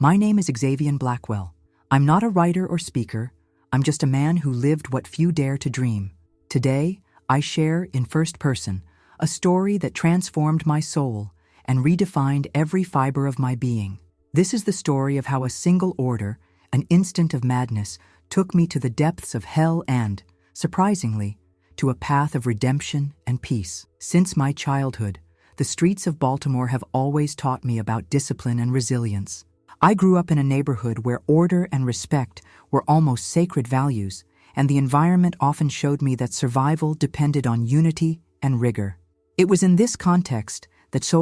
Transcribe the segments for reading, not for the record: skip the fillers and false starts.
My name is Xavian Blackwell. I'm not a writer or speaker. I'm just a man who lived what few dare to dream. Today, I share, in first person, a story that transformed my soul and redefined every fiber of my being. This is the story of how a single order, an instant of madness, took me to the depths of hell and, surprisingly, to a path of redemption and peace. Since my childhood, the streets of Baltimore have always taught me about discipline and resilience. I grew up in a neighborhood where order and respect were almost sacred values, and the environment often showed me that survival depended on unity and rigor. It was in this context that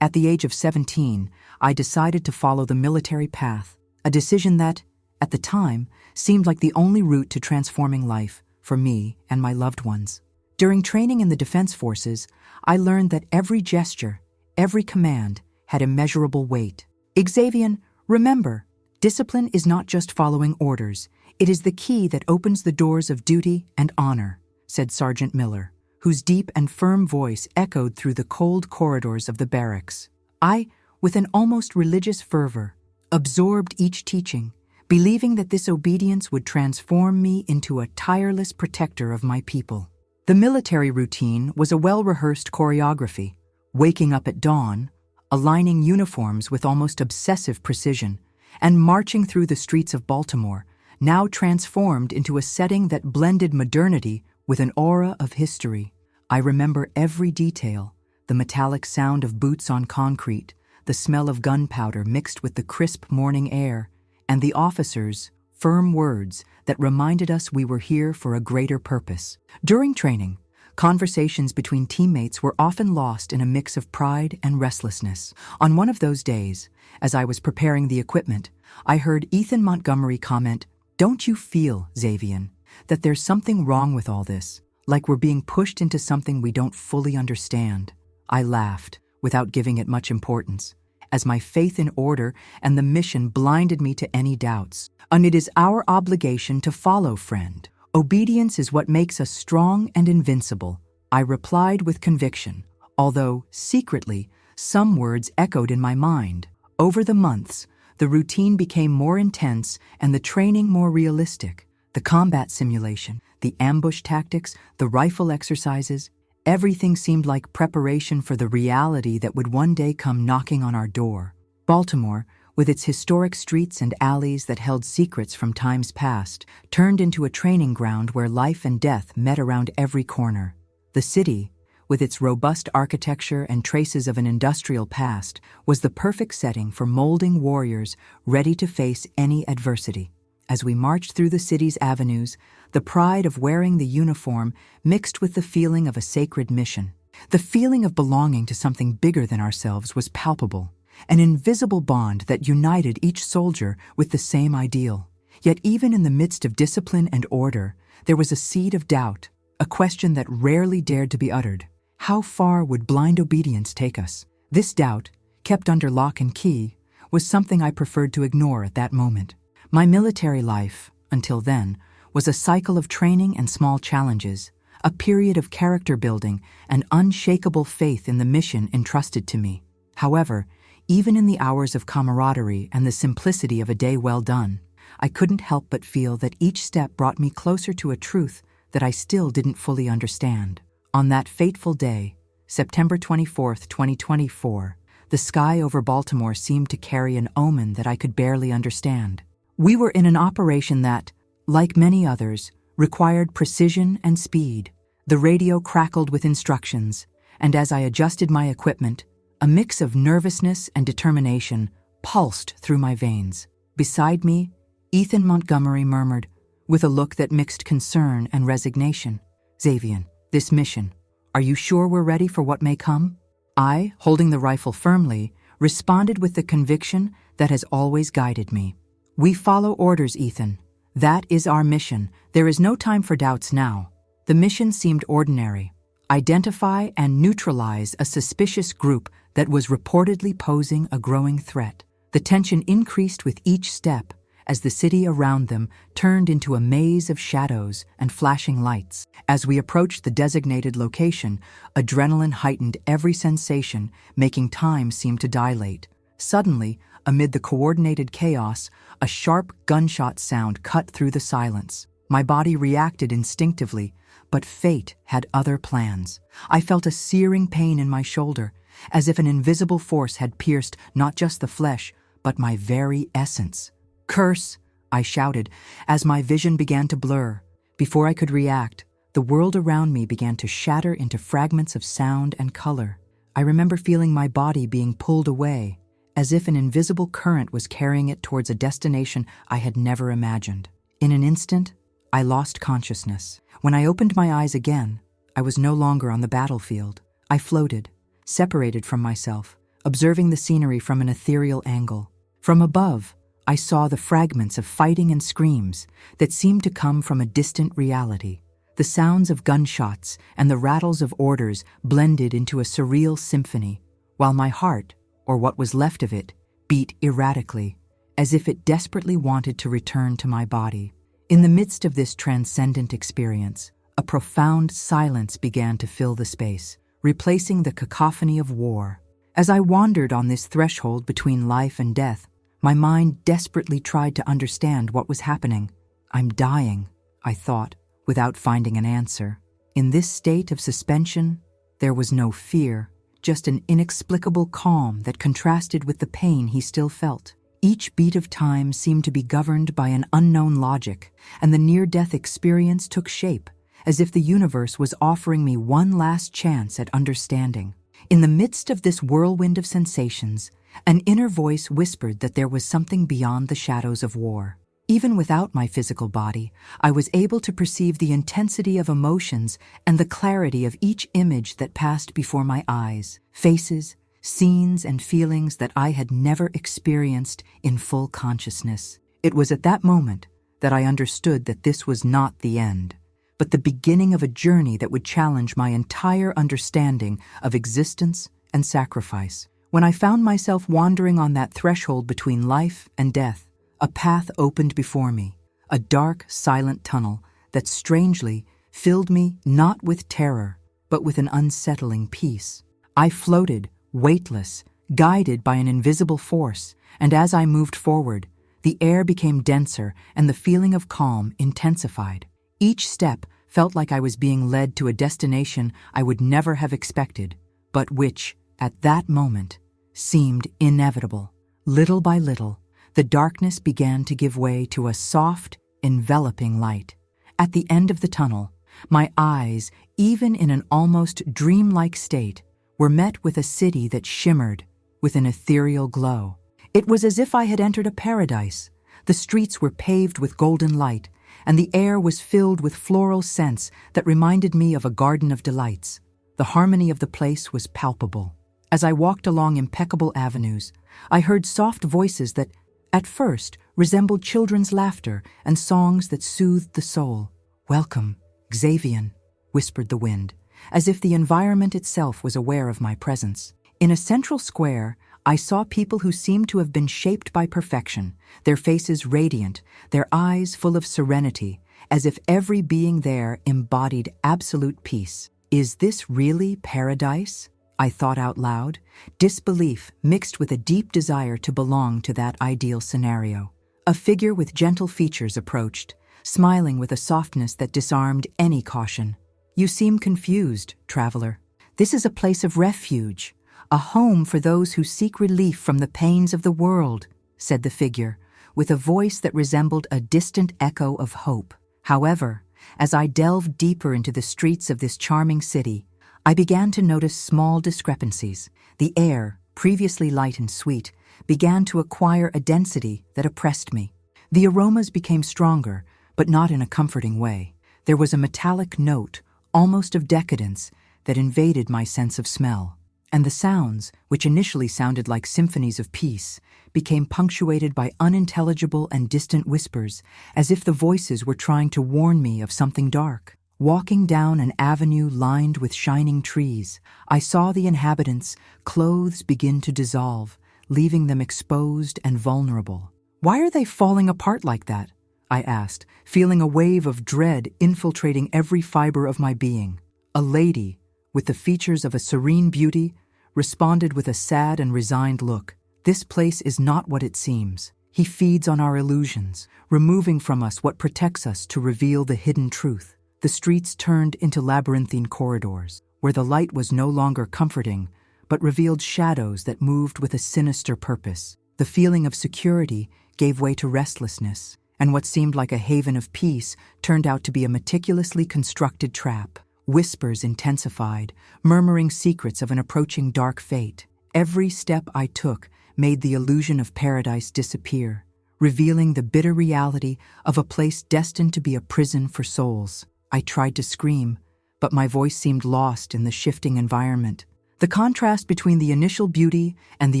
at the age of 17, I decided to follow the military path, a decision that, at the time, seemed like the only route to transforming life for me and my loved ones. During training in the Defense Forces, I learned that every gesture, every command, had immeasurable weight. Xavian, remember, discipline is not just following orders. It is the key that opens the doors of duty and honor, said Sergeant Miller, whose deep and firm voice echoed through the cold corridors of the barracks. I, with an almost religious fervor, absorbed each teaching, believing that this obedience would transform me into a tireless protector of my people. The military routine was a well-rehearsed choreography, waking up at dawn, aligning uniforms with almost obsessive precision, and marching through the streets of Baltimore, now transformed into a setting that blended modernity with an aura of history. I remember every detail: the metallic sound of boots on concrete, the smell of gunpowder mixed with the crisp morning air, and the officers' firm words that reminded us we were here for a greater purpose. During training, conversations between teammates were often lost in a mix of pride and restlessness. On one of those days, as I was preparing the equipment, I heard Ethan Montgomery comment, "Don't you feel, Xavian, that there's something wrong with all this, like we're being pushed into something we don't fully understand?" I laughed, without giving it much importance, as my faith in order and the mission blinded me to any doubts. And it is our obligation to follow, friend. Obedience is what makes us strong and invincible, I replied with conviction, although, secretly, some words echoed in my mind. Over the months, the routine became more intense and the training more realistic. The combat simulation, the ambush tactics, the rifle exercises, everything seemed like preparation for the reality that would one day come knocking on our door. Baltimore, with its historic streets and alleys that held secrets from times past, turned into a training ground where life and death met around every corner. The city, with its robust architecture and traces of an industrial past, was the perfect setting for molding warriors ready to face any adversity. As we marched through the city's avenues, the pride of wearing the uniform mixed with the feeling of a sacred mission. The feeling of belonging to something bigger than ourselves was palpable, an invisible bond that united each soldier with the same ideal. Yet even in the midst of discipline and order, there was a seed of doubt, a question that rarely dared to be uttered. How far would blind obedience take us? This doubt, kept under lock and key, was something I preferred to ignore at that moment. My military life, until then, was a cycle of training and small challenges, a period of character building and unshakable faith in the mission entrusted to me. However, even in the hours of camaraderie and the simplicity of a day well done, I couldn't help but feel that each step brought me closer to a truth that I still didn't fully understand. On that fateful day, September 24th, 2024, the sky over Baltimore seemed to carry an omen that I could barely understand. We were in an operation that, like many others, required precision and speed. The radio crackled with instructions, and as I adjusted my equipment, a mix of nervousness and determination pulsed through my veins. Beside me, Ethan Montgomery murmured, with a look that mixed concern and resignation, "Xavian, this mission, are you sure we're ready for what may come?" I, holding the rifle firmly, responded with the conviction that has always guided me. "We follow orders, Ethan. That is our mission. There is no time for doubts now." The mission seemed ordinary. Identify and neutralize a suspicious group that was reportedly posing a growing threat. The tension increased with each step as the city around them turned into a maze of shadows and flashing lights. As we approached the designated location, adrenaline heightened every sensation, making time seem to dilate. Suddenly, amid the coordinated chaos, a sharp gunshot sound cut through the silence. My body reacted instinctively, but fate had other plans. I felt a searing pain in my shoulder, as if an invisible force had pierced not just the flesh, but my very essence. "Curse!" I shouted, as my vision began to blur. Before I could react, the world around me began to shatter into fragments of sound and color. I remember feeling my body being pulled away, as if an invisible current was carrying it towards a destination I had never imagined. In an instant, I lost consciousness. When I opened my eyes again, I was no longer on the battlefield. I floated, separated from myself, observing the scenery from an ethereal angle. From above, I saw the fragments of fighting and screams that seemed to come from a distant reality. The sounds of gunshots and the rattles of orders blended into a surreal symphony, while my heart, or what was left of it, beat erratically, as if it desperately wanted to return to my body. In the midst of this transcendent experience, a profound silence began to fill the space, replacing the cacophony of war. As I wandered on this threshold between life and death, my mind desperately tried to understand what was happening. "I'm dying," I thought, without finding an answer. In this state of suspension, there was no fear, just an inexplicable calm that contrasted with the pain he still felt. Each beat of time seemed to be governed by an unknown logic, and the near-death experience took shape, as if the universe was offering me one last chance at understanding. In the midst of this whirlwind of sensations, an inner voice whispered that there was something beyond the shadows of war. Even without my physical body, I was able to perceive the intensity of emotions and the clarity of each image that passed before my eyes, faces, scenes, and feelings that I had never experienced in full consciousness. It was at that moment that I understood that this was not the end, but the beginning of a journey that would challenge my entire understanding of existence and sacrifice. When I found myself wandering on that threshold between life and death, a path opened before me, a dark, silent tunnel that strangely filled me not with terror, but with an unsettling peace. I floated, weightless, guided by an invisible force, and as I moved forward, the air became denser and the feeling of calm intensified. Each step felt like I was being led to a destination I would never have expected, but which, at that moment, seemed inevitable. Little by little, the darkness began to give way to a soft, enveloping light. At the end of the tunnel, my eyes, even in an almost dreamlike state, were met with a city that shimmered with an ethereal glow. It was as if I had entered a paradise. The streets were paved with golden light, and the air was filled with floral scents that reminded me of a garden of delights. The harmony of the place was palpable. As I walked along impeccable avenues, I heard soft voices that, at first, resembled children's laughter and songs that soothed the soul. "Welcome, Xavian," whispered the wind, as if the environment itself was aware of my presence. In a central square, I saw people who seemed to have been shaped by perfection, their faces radiant, their eyes full of serenity, as if every being there embodied absolute peace. "Is this really paradise?" I thought out loud, disbelief mixed with a deep desire to belong to that ideal scenario. A figure with gentle features approached, smiling with a softness that disarmed any caution. "You seem confused, traveler. This is a place of refuge, a home for those who seek relief from the pains of the world," said the figure, with a voice that resembled a distant echo of hope. However, as I delved deeper into the streets of this charming city, I began to notice small discrepancies. The air, previously light and sweet, began to acquire a density that oppressed me. The aromas became stronger, but not in a comforting way. There was a metallic note, almost of decadence, that invaded my sense of smell. And the sounds, which initially sounded like symphonies of peace, became punctuated by unintelligible and distant whispers, as if the voices were trying to warn me of something dark. Walking down an avenue lined with shining trees, I saw the inhabitants' clothes begin to dissolve, leaving them exposed and vulnerable. "Why are they falling apart like that?" I asked, feeling a wave of dread infiltrating every fiber of my being. A lady, with the features of a serene beauty, responded with a sad and resigned look. This place is not what it seems. He feeds on our illusions, removing from us what protects us to reveal the hidden truth. The streets turned into labyrinthine corridors, where the light was no longer comforting, but revealed shadows that moved with a sinister purpose. The feeling of security gave way to restlessness, and what seemed like a haven of peace turned out to be a meticulously constructed trap. Whispers intensified, murmuring secrets of an approaching dark fate. Every step I took made the illusion of paradise disappear, revealing the bitter reality of a place destined to be a prison for souls. I tried to scream, but my voice seemed lost in the shifting environment. The contrast between the initial beauty and the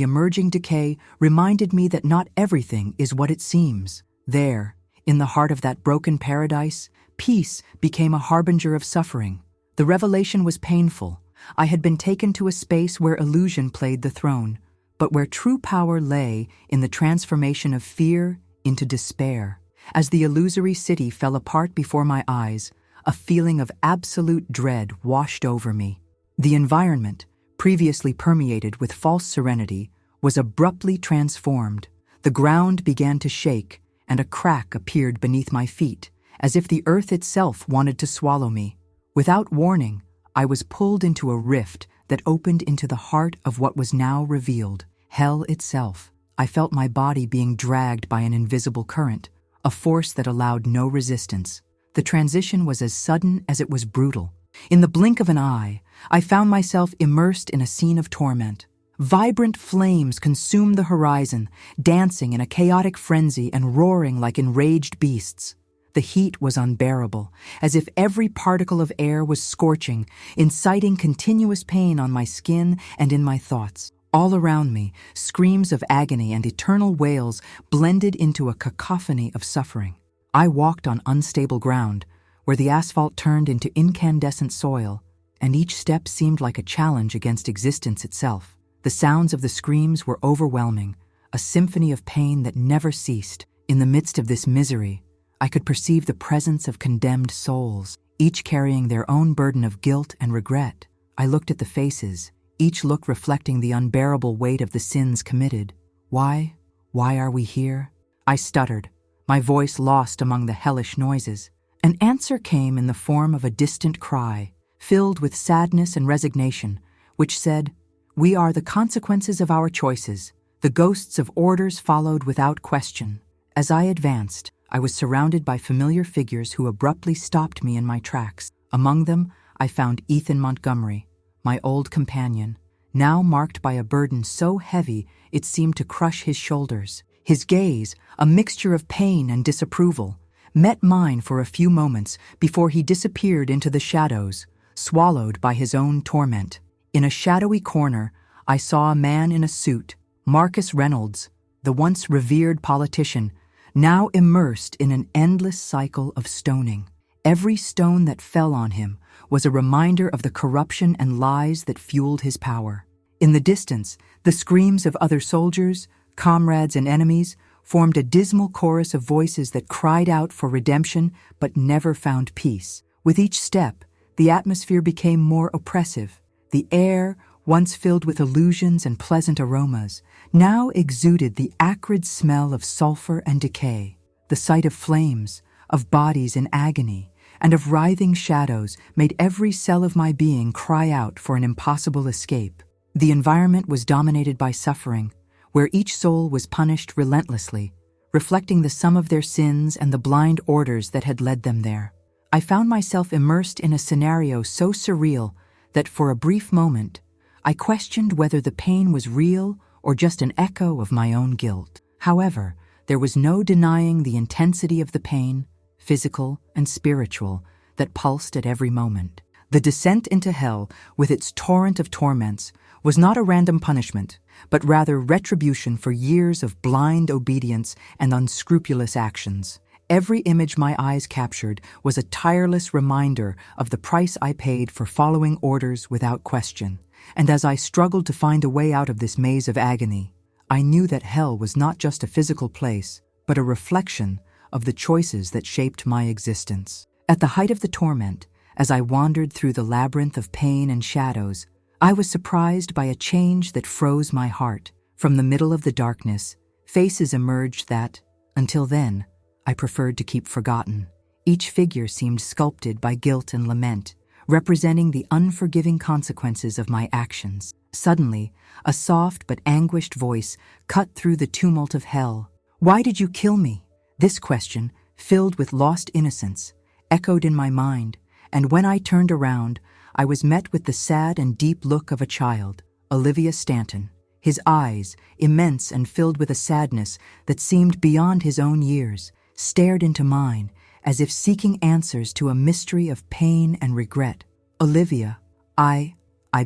emerging decay reminded me that not everything is what it seems. There, in the heart of that broken paradise, peace became a harbinger of suffering. The revelation was painful. I had been taken to a space where illusion played the throne, but where true power lay in the transformation of fear into despair. As the illusory city fell apart before my eyes, a feeling of absolute dread washed over me. The environment, previously permeated with false serenity, was abruptly transformed. The ground began to shake, and a crack appeared beneath my feet, as if the earth itself wanted to swallow me. Without warning, I was pulled into a rift that opened into the heart of what was now revealed, hell itself. I felt my body being dragged by an invisible current, a force that allowed no resistance. The transition was as sudden as it was brutal. In the blink of an eye, I found myself immersed in a scene of torment. Vibrant flames consumed the horizon, dancing in a chaotic frenzy and roaring like enraged beasts. The heat was unbearable, as if every particle of air was scorching, inciting continuous pain on my skin and in my thoughts. All around me, screams of agony and eternal wails blended into a cacophony of suffering. I walked on unstable ground, where the asphalt turned into incandescent soil, and each step seemed like a challenge against existence itself. The sounds of the screams were overwhelming, a symphony of pain that never ceased. In the midst of this misery, I could perceive the presence of condemned souls, each carrying their own burden of guilt and regret. I looked at the faces, each look reflecting the unbearable weight of the sins committed. Why are we here? I stuttered, my voice lost among the hellish noises. An answer came in the form of a distant cry, filled with sadness and resignation, which said, "We are the consequences of our choices." The ghosts of orders followed without question. As I advanced, I was surrounded by familiar figures who abruptly stopped me in my tracks. Among them, I found Ethan Montgomery, my old companion, now marked by a burden so heavy it seemed to crush his shoulders. His gaze, a mixture of pain and disapproval, met mine for a few moments before he disappeared into the shadows, swallowed by his own torment. In a shadowy corner, I saw a man in a suit, Marcus Reynolds, the once revered politician, now immersed in an endless cycle of stoning. Every stone that fell on him was a reminder of the corruption and lies that fueled his power. In the distance, the screams of other soldiers, comrades and enemies formed a dismal chorus of voices that cried out for redemption but never found peace. With each step, the atmosphere became more oppressive. The air, once filled with illusions and pleasant aromas, now exuded the acrid smell of sulfur and decay. The sight of flames, of bodies in agony, and of writhing shadows made every cell of my being cry out for an impossible escape. The environment was dominated by suffering, where each soul was punished relentlessly, reflecting the sum of their sins and the blind orders that had led them there. I found myself immersed in a scenario so surreal that for a brief moment, I questioned whether the pain was real or just an echo of my own guilt. However, there was no denying the intensity of the pain, physical and spiritual, that pulsed at every moment. The descent into hell, with its torrent of torments, was not a random punishment, but rather retribution for years of blind obedience and unscrupulous actions. Every image my eyes captured was a tireless reminder of the price I paid for following orders without question. And as I struggled to find a way out of this maze of agony, I knew that hell was not just a physical place, but a reflection of the choices that shaped my existence. At the height of the torment, as I wandered through the labyrinth of pain and shadows, I was surprised by a change that froze my heart. From the middle of the darkness, faces emerged that, until then, I preferred to keep forgotten. Each figure seemed sculpted by guilt and lament, representing the unforgiving consequences of my actions. Suddenly, a soft but anguished voice cut through the tumult of hell. "Why did you kill me?" This question, filled with lost innocence, echoed in my mind, and when I turned around, I was met with the sad and deep look of a child, Olivia Stanton. His eyes, immense and filled with a sadness that seemed beyond his own years, stared into mine, as if seeking answers to a mystery of pain and regret. "Olivia, I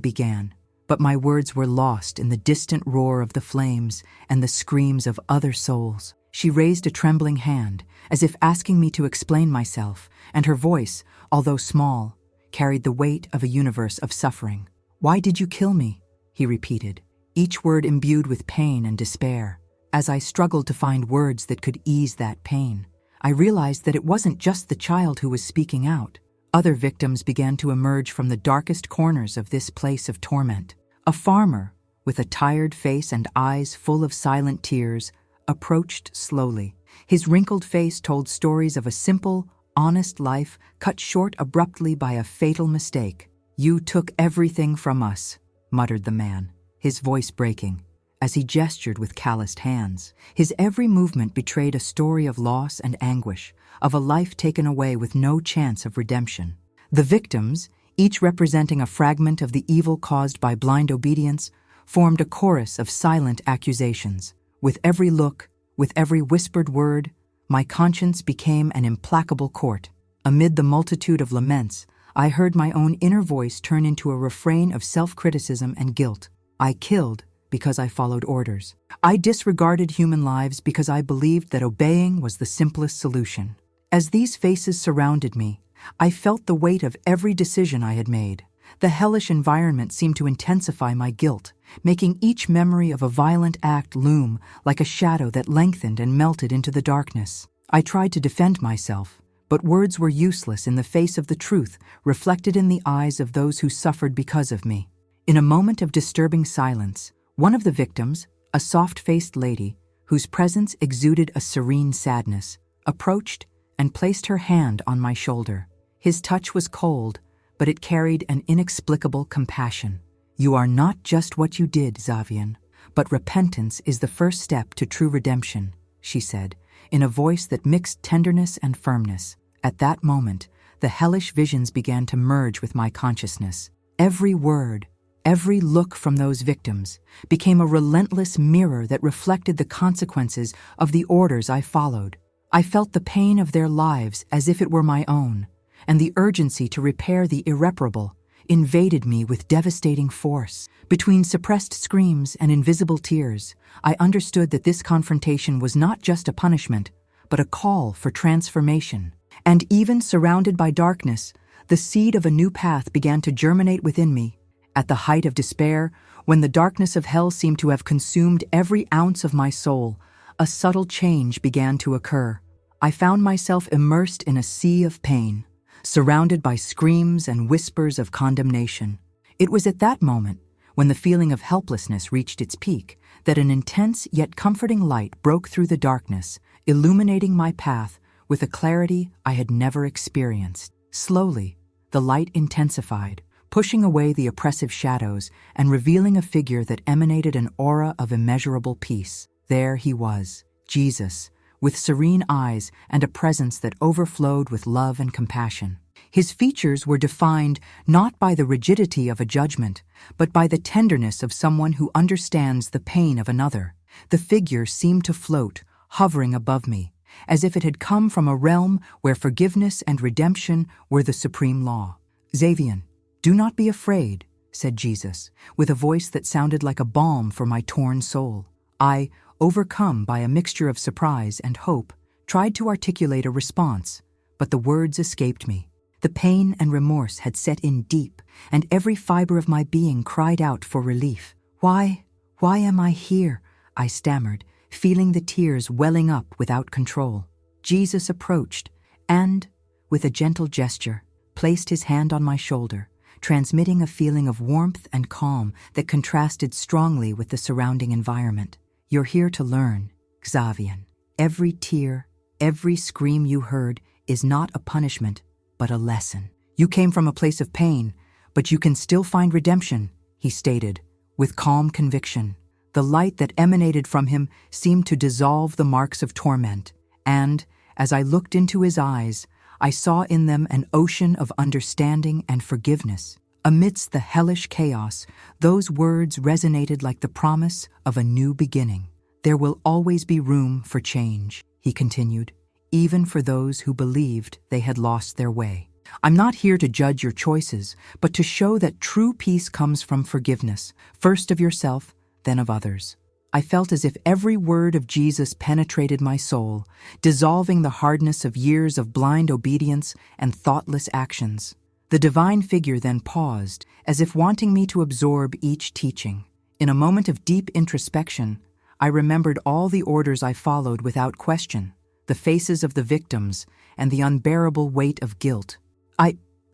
began, but my words were lost in the distant roar of the flames and the screams of other souls. She raised a trembling hand, as if asking me to explain myself, and her voice, although small, carried the weight of a universe of suffering. "Why did you kill me?" he repeated, each word imbued with pain and despair. As I struggled to find words that could ease that pain, I realized that it wasn't just the child who was speaking out. Other victims began to emerge from the darkest corners of this place of torment. A farmer, with a tired face and eyes full of silent tears, approached slowly. His wrinkled face told stories of a simple, honest life cut short abruptly by a fatal mistake. "You took everything from us," muttered the man, his voice breaking, as he gestured with calloused hands. His every movement betrayed a story of loss and anguish, of a life taken away with no chance of redemption. The victims, each representing a fragment of the evil caused by blind obedience, formed a chorus of silent accusations. With every look, with every whispered word, my conscience became an implacable court. Amid the multitude of laments, I heard my own inner voice turn into a refrain of self-criticism and guilt. I killed because I followed orders. I disregarded human lives because I believed that obeying was the simplest solution. As these faces surrounded me, I felt the weight of every decision I had made. The hellish environment seemed to intensify my guilt, making each memory of a violent act loom like a shadow that lengthened and melted into the darkness. I tried to defend myself, but words were useless in the face of the truth reflected in the eyes of those who suffered because of me. In a moment of disturbing silence, one of the victims, a soft-faced lady, whose presence exuded a serene sadness, approached and placed her hand on my shoulder. His touch was cold, but it carried an inexplicable compassion. "You are not just what you did, Xavian, but repentance is the first step to true redemption," she said, in a voice that mixed tenderness and firmness. At that moment, the hellish visions began to merge with my consciousness. Every word, every look from those victims became a relentless mirror that reflected the consequences of the orders I followed. I felt the pain of their lives as if it were my own, and the urgency to repair the irreparable invaded me with devastating force. Between suppressed screams and invisible tears, I understood that this confrontation was not just a punishment, but a call for transformation. And even surrounded by darkness, the seed of a new path began to germinate within me. At the height of despair, when the darkness of hell seemed to have consumed every ounce of my soul, a subtle change began to occur. I found myself immersed in a sea of pain, surrounded by screams and whispers of condemnation. It was at that moment, when the feeling of helplessness reached its peak, that an intense yet comforting light broke through the darkness, illuminating my path with a clarity I had never experienced. Slowly, the light intensified, pushing away the oppressive shadows and revealing a figure that emanated an aura of immeasurable peace. There he was, Jesus, with serene eyes and a presence that overflowed with love and compassion. His features were defined not by the rigidity of a judgment, but by the tenderness of someone who understands the pain of another. The figure seemed to float, hovering above me, as if it had come from a realm where forgiveness and redemption were the supreme law. "Xavian, do not be afraid," said Jesus, with a voice that sounded like a balm for my torn soul. I, overcome by a mixture of surprise and hope, tried to articulate a response, but the words escaped me. The pain and remorse had set in deep, and every fiber of my being cried out for relief. Why am I here?" I stammered, feeling the tears welling up without control. Jesus approached and, with a gentle gesture, placed his hand on my shoulder, transmitting a feeling of warmth and calm that contrasted strongly with the surrounding environment. "You're here to learn, Xavian. Every tear, every scream you heard is not a punishment, but a lesson. You came from a place of pain, but you can still find redemption," he stated, with calm conviction. The light that emanated from him seemed to dissolve the marks of torment, and, as I looked into his eyes, I saw in them an ocean of understanding and forgiveness. Amidst the hellish chaos, those words resonated like the promise of a new beginning. "There will always be room for change," he continued, "even for those who believed they had lost their way. I'm not here to judge your choices, but to show that true peace comes from forgiveness, first of yourself, then of others." I felt as if every word of Jesus penetrated my soul, dissolving the hardness of years of blind obedience and thoughtless actions. The divine figure then paused, as if wanting me to absorb each teaching. In a moment of deep introspection, I remembered all the orders I followed without question, the faces of the victims, and the unbearable weight of guilt.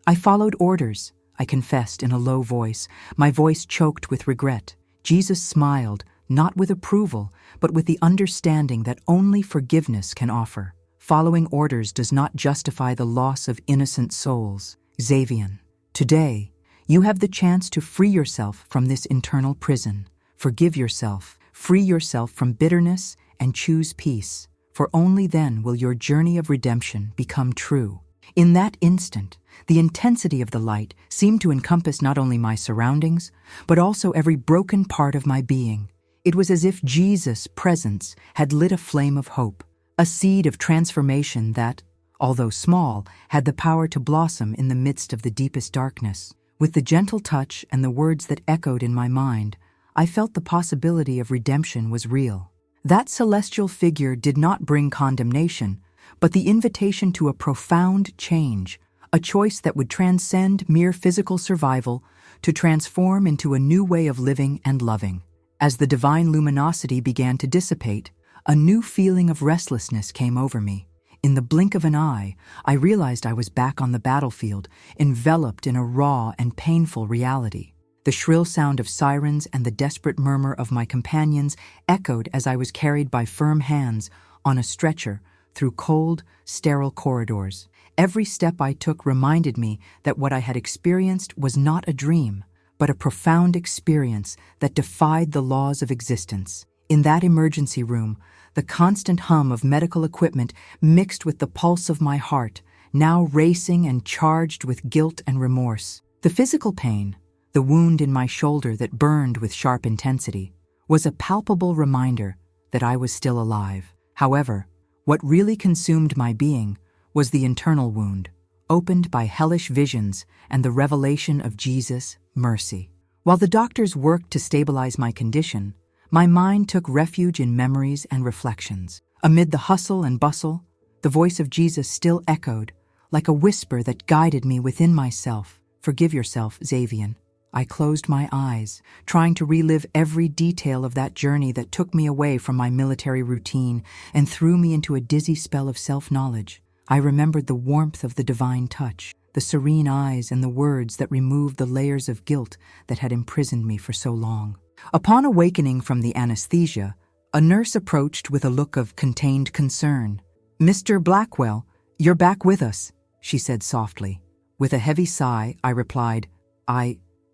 I followed orders," I confessed in a low voice, my voice choked with regret. Jesus smiled, not with approval, but with the understanding that only forgiveness can offer. "Following orders does not justify the loss of innocent souls, Xavian. Today, you have the chance to free yourself from this internal prison. Forgive yourself, free yourself from bitterness, and choose peace, for only then will your journey of redemption become true." In that instant, the intensity of the light seemed to encompass not only my surroundings, but also every broken part of my being. It was as if Jesus' presence had lit a flame of hope, a seed of transformation that, although small, had the power to blossom in the midst of the deepest darkness. With the gentle touch and the words that echoed in my mind, I felt the possibility of redemption was real. That celestial figure did not bring condemnation, but the invitation to a profound change, a choice that would transcend mere physical survival to transform into a new way of living and loving. As the divine luminosity began to dissipate, a new feeling of restlessness came over me. In the blink of an eye, I realized I was back on the battlefield, enveloped in a raw and painful reality. The shrill sound of sirens and the desperate murmur of my companions echoed as I was carried by firm hands on a stretcher through cold, sterile corridors. Every step I took reminded me that what I had experienced was not a dream, but a profound experience that defied the laws of existence. In that emergency room, the constant hum of medical equipment mixed with the pulse of my heart, now racing and charged with guilt and remorse. The physical pain, the wound in my shoulder that burned with sharp intensity, was a palpable reminder that I was still alive. However, what really consumed my being was the internal wound, opened by hellish visions and the revelation of Jesus' mercy. While the doctors worked to stabilize my condition, my mind took refuge in memories and reflections. Amid the hustle and bustle, the voice of Jesus still echoed, like a whisper that guided me within myself. "Forgive yourself, Xavian." I closed my eyes, trying to relive every detail of that journey that took me away from my military routine and threw me into a dizzy spell of self-knowledge. I remembered the warmth of the divine touch, the serene eyes and the words that removed the layers of guilt that had imprisoned me for so long. Upon awakening from the anesthesia, a nurse approached with a look of contained concern. "Mr. Blackwell, you're back with us," she said softly. With a heavy sigh, I replied,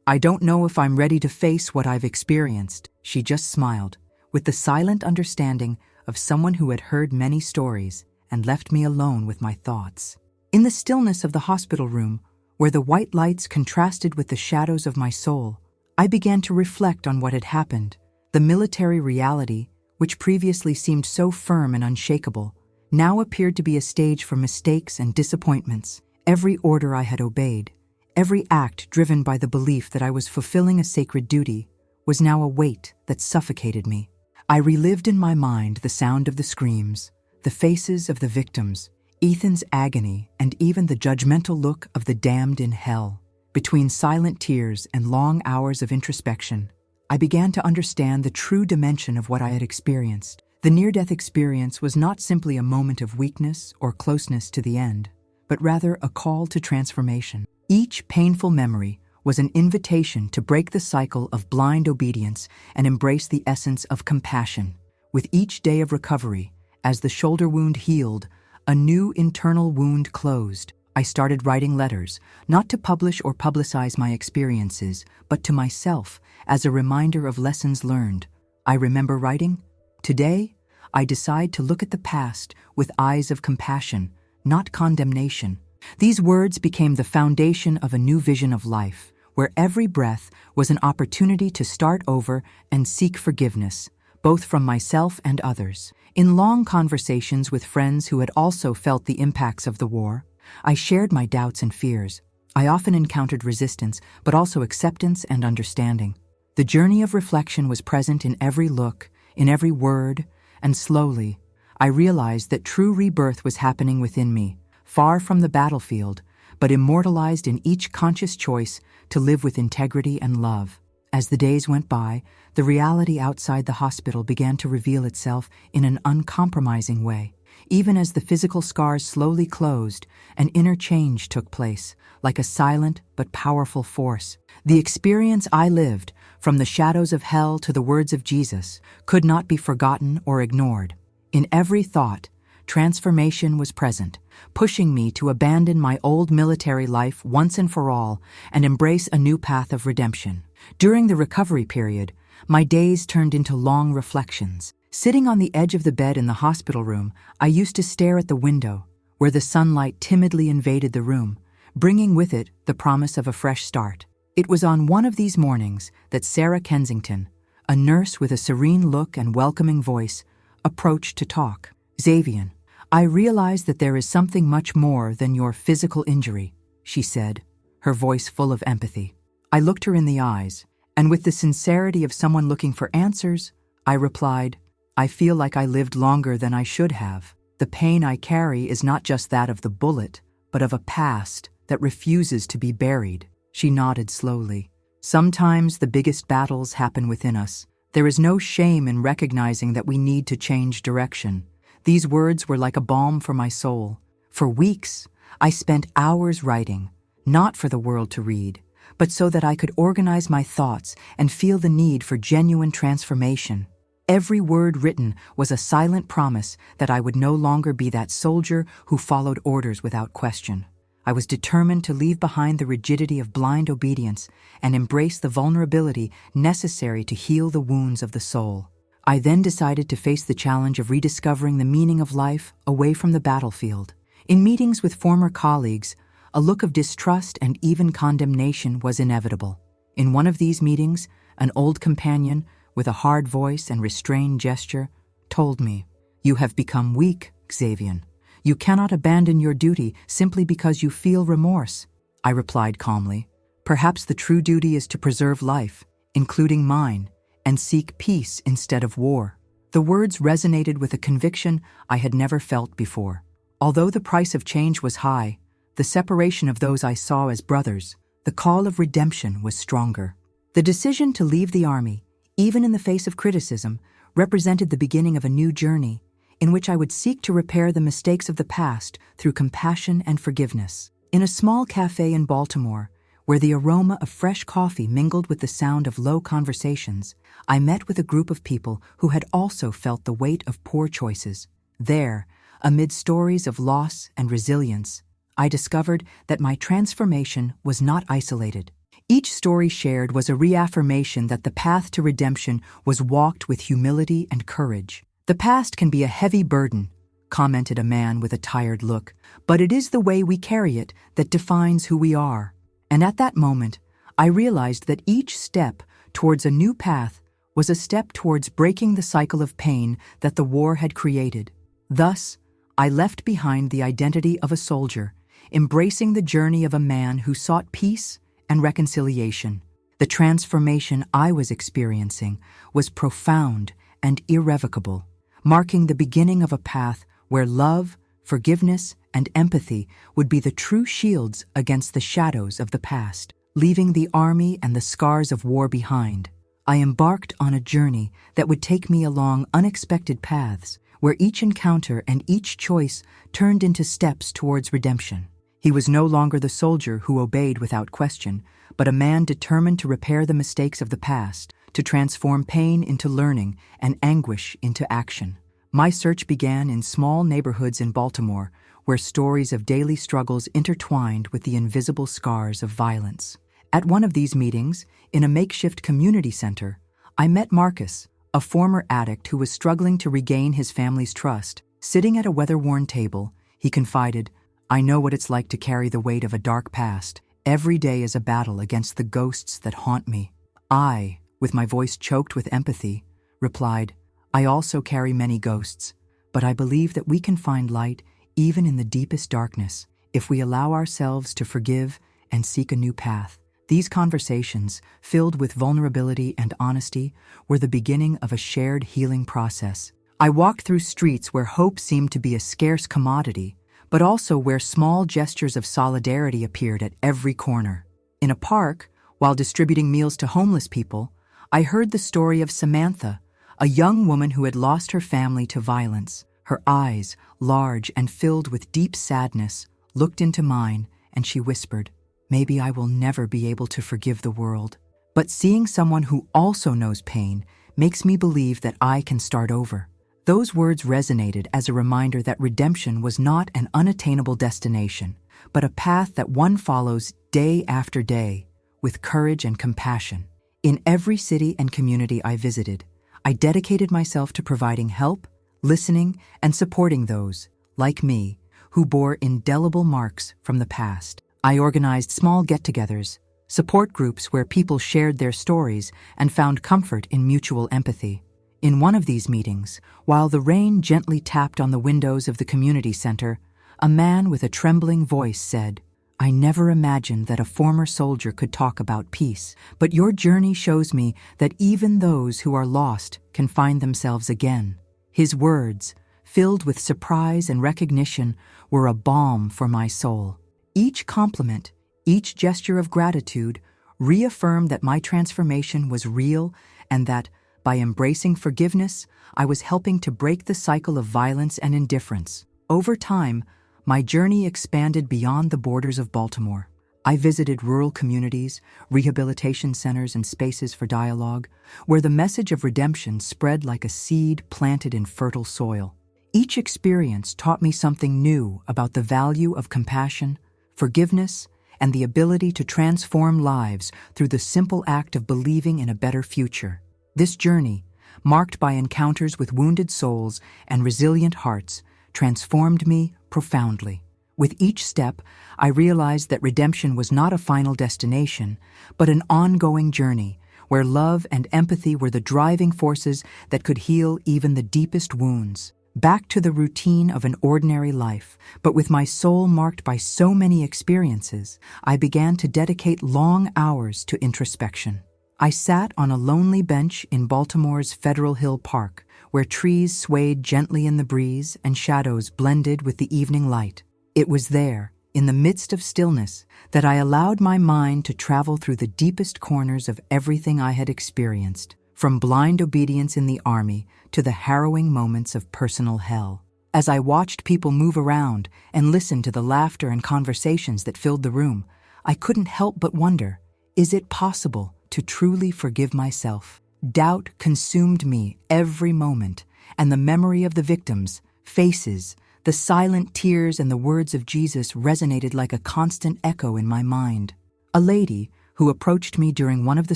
I don't know if I'm ready to face what I've experienced." She just smiled, with the silent understanding of someone who had heard many stories, and left me alone with my thoughts. In the stillness of the hospital room, where the white lights contrasted with the shadows of my soul, I began to reflect on what had happened. The military reality, which previously seemed so firm and unshakable, now appeared to be a stage for mistakes and disappointments. Every order I had obeyed, every act driven by the belief that I was fulfilling a sacred duty, was now a weight that suffocated me. I relived in my mind the sound of the screams, the faces of the victims, Ethan's agony, and even the judgmental look of the damned in hell. Between silent tears and long hours of introspection, I began to understand the true dimension of what I had experienced. The near-death experience was not simply a moment of weakness or closeness to the end, but rather a call to transformation. Each painful memory was an invitation to break the cycle of blind obedience and embrace the essence of compassion. With each day of recovery, as the shoulder wound healed, a new internal wound closed. I started writing letters, not to publish or publicize my experiences, but to myself as a reminder of lessons learned. I remember writing, "Today, I decide to look at the past with eyes of compassion, not condemnation." These words became the foundation of a new vision of life, where every breath was an opportunity to start over and seek forgiveness, both from myself and others. In long conversations with friends who had also felt the impacts of the war, I shared my doubts and fears. I often encountered resistance, but also acceptance and understanding. The journey of reflection was present in every look, in every word, and slowly, I realized that true rebirth was happening within me, far from the battlefield, but immortalized in each conscious choice to live with integrity and love. As the days went by, the reality outside the hospital began to reveal itself in an uncompromising way. Even as the physical scars slowly closed, an inner change took place, like a silent but powerful force. The experience I lived, from the shadows of hell to the words of Jesus, could not be forgotten or ignored. In every thought, transformation was present, pushing me to abandon my old military life once and for all and embrace a new path of redemption. During the recovery period, my days turned into long reflections. Sitting on the edge of the bed in the hospital room, I used to stare at the window, where the sunlight timidly invaded the room, bringing with it the promise of a fresh start. It was on one of these mornings that Sarah Kensington, a nurse with a serene look and welcoming voice, approached to talk. "Xavian, I realize that there is something much more than your physical injury," she said, her voice full of empathy. I looked her in the eyes, and with the sincerity of someone looking for answers, I replied, "I feel like I lived longer than I should have. The pain I carry is not just that of the bullet, but of a past that refuses to be buried." She nodded slowly. "Sometimes the biggest battles happen within us. There is no shame in recognizing that we need to change direction." These words were like a balm for my soul. For weeks, I spent hours writing, not for the world to read, but so that I could organize my thoughts and feel the need for genuine transformation. Every word written was a silent promise that I would no longer be that soldier who followed orders without question. I was determined to leave behind the rigidity of blind obedience and embrace the vulnerability necessary to heal the wounds of the soul. I then decided to face the challenge of rediscovering the meaning of life away from the battlefield. In meetings with former colleagues, a look of distrust and even condemnation was inevitable. In one of these meetings, an old companion, with a hard voice and restrained gesture, told me, "You have become weak, Xavian. You cannot abandon your duty simply because you feel remorse." I replied calmly, "Perhaps the true duty is to preserve life, including mine, and seek peace instead of war." The words resonated with a conviction I had never felt before. Although the price of change was high, the separation of those I saw as brothers, the call of redemption was stronger. The decision to leave the army, even in the face of criticism, represented the beginning of a new journey, in which I would seek to repair the mistakes of the past through compassion and forgiveness. In a small cafe in Baltimore, where the aroma of fresh coffee mingled with the sound of low conversations, I met with a group of people who had also felt the weight of poor choices. There, amid stories of loss and resilience, I discovered that my transformation was not isolated. Each story shared was a reaffirmation that the path to redemption was walked with humility and courage. "The past can be a heavy burden," commented a man with a tired look, "but it is the way we carry it that defines who we are." And at that moment, I realized that each step towards a new path was a step towards breaking the cycle of pain that the war had created. Thus, I left behind the identity of a soldier, embracing the journey of a man who sought peace and reconciliation. The transformation I was experiencing was profound and irrevocable, marking the beginning of a path where love, forgiveness, and empathy would be the true shields against the shadows of the past. Leaving the army and the scars of war behind, I embarked on a journey that would take me along unexpected paths, where each encounter and each choice turned into steps towards redemption. He was no longer the soldier who obeyed without question, but a man determined to repair the mistakes of the past, to transform pain into learning and anguish into action. My search began in small neighborhoods in Baltimore, where stories of daily struggles intertwined with the invisible scars of violence. At one of these meetings, in a makeshift community center, I met Marcus, a former addict who was struggling to regain his family's trust. Sitting at a weather-worn table, he confided, "I know what it's like to carry the weight of a dark past. Every day is a battle against the ghosts that haunt me." I, with my voice choked with empathy, replied, "I also carry many ghosts, but I believe that we can find light even in the deepest darkness if we allow ourselves to forgive and seek a new path." These conversations, filled with vulnerability and honesty, were the beginning of a shared healing process. I walked through streets where hope seemed to be a scarce commodity, but also where small gestures of solidarity appeared at every corner. In a park, while distributing meals to homeless people, I heard the story of Samantha, a young woman who had lost her family to violence. Her eyes, large and filled with deep sadness, looked into mine, and she whispered, "Maybe I will never be able to forgive the world. But seeing someone who also knows pain makes me believe that I can start over." Those words resonated as a reminder that redemption was not an unattainable destination, but a path that one follows day after day, with courage and compassion. In every city and community I visited, I dedicated myself to providing help, listening, and supporting those, like me, who bore indelible marks from the past. I organized small get-togethers, support groups where people shared their stories and found comfort in mutual empathy. In one of these meetings, while the rain gently tapped on the windows of the community center, a man with a trembling voice said, "I never imagined that a former soldier could talk about peace, but your journey shows me that even those who are lost can find themselves again." His words, filled with surprise and recognition, were a balm for my soul. Each compliment, each gesture of gratitude, reaffirmed that my transformation was real and that, by embracing forgiveness, I was helping to break the cycle of violence and indifference. Over time, my journey expanded beyond the borders of Baltimore. I visited rural communities, rehabilitation centers, and spaces for dialogue, where the message of redemption spread like a seed planted in fertile soil. Each experience taught me something new about the value of compassion, forgiveness, and the ability to transform lives through the simple act of believing in a better future. This journey, marked by encounters with wounded souls and resilient hearts, transformed me profoundly. With each step, I realized that redemption was not a final destination, but an ongoing journey where love and empathy were the driving forces that could heal even the deepest wounds. Back to the routine of an ordinary life, but with my soul marked by so many experiences, I began to dedicate long hours to introspection. I sat on a lonely bench in Baltimore's Federal Hill Park, where trees swayed gently in the breeze and shadows blended with the evening light. It was there, in the midst of stillness, that I allowed my mind to travel through the deepest corners of everything I had experienced, from blind obedience in the army to the harrowing moments of personal hell. As I watched people move around and listened to the laughter and conversations that filled the room, I couldn't help but wonder, is it possible to truly forgive myself? Doubt consumed me every moment, and the memory of the victims, faces, the silent tears and the words of Jesus resonated like a constant echo in my mind. A lady, who approached me during one of the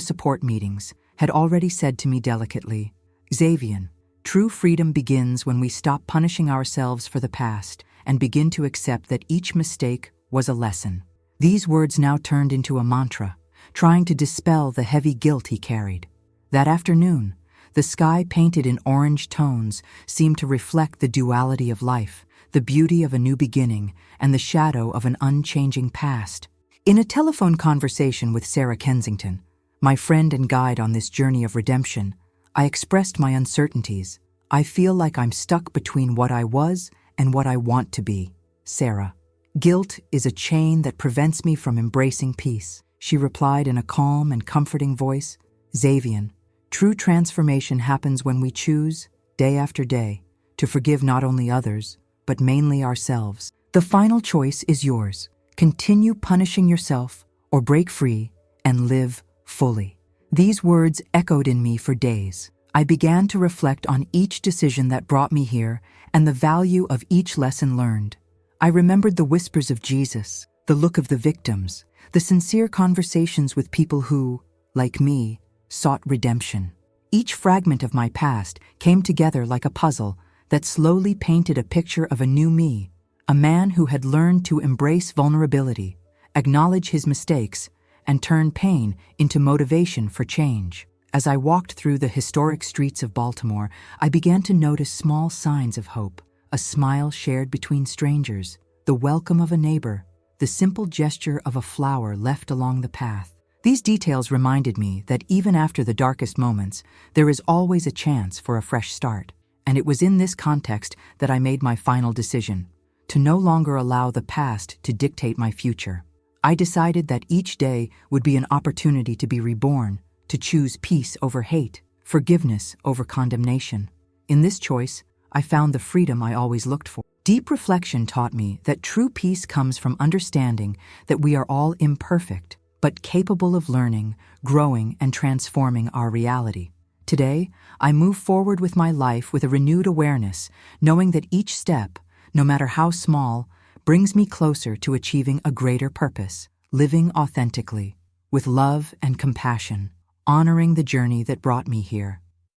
support meetings, had already said to me delicately, "Xavian, true freedom begins when we stop punishing ourselves for the past and begin to accept that each mistake was a lesson." These words now turned into a mantra, trying to dispel the heavy guilt he carried. That afternoon, the sky painted in orange tones seemed to reflect the duality of life, the beauty of a new beginning, and the shadow of an unchanging past. In a telephone conversation with Sarah Kensington, my friend and guide on this journey of redemption, I expressed my uncertainties. "I feel like I'm stuck between what I was and what I want to be." Sarah: "Guilt is a chain that prevents me from embracing peace," she replied in a calm and comforting voice. "Xavian, true transformation happens when we choose, day after day, to forgive not only others, but mainly ourselves. The final choice is yours. Continue punishing yourself or break free and live fully. These words echoed in me for days. I began to reflect on each decision that brought me here and the value of each lesson learned. I remembered the whispers of Jesus, the look of the victims, the sincere conversations with people who, like me, sought redemption. Each fragment of my past came together like a puzzle that slowly painted a picture of a new me, a man who had learned to embrace vulnerability, acknowledge his mistakes, and turn pain into motivation for change. As I walked through the historic streets of Baltimore, I began to notice small signs of hope: a smile shared between strangers, the welcome of a neighbor, the simple gesture of a flower left along the path. These details reminded me that even after the darkest moments, there is always a chance for a fresh start. And it was in this context that I made my final decision: to no longer allow the past to dictate my future. I decided that each day would be an opportunity to be reborn, to choose peace over hate, forgiveness over condemnation. In this choice, I found the freedom I always looked for. Deep reflection taught me that true peace comes from understanding that we are all imperfect, but capable of learning, growing, and transforming our reality. Today, I move forward with my life with a renewed awareness, knowing that each step, no matter how small, brings me closer to achieving a greater purpose, living authentically, with love and compassion, honoring the journey that brought me here.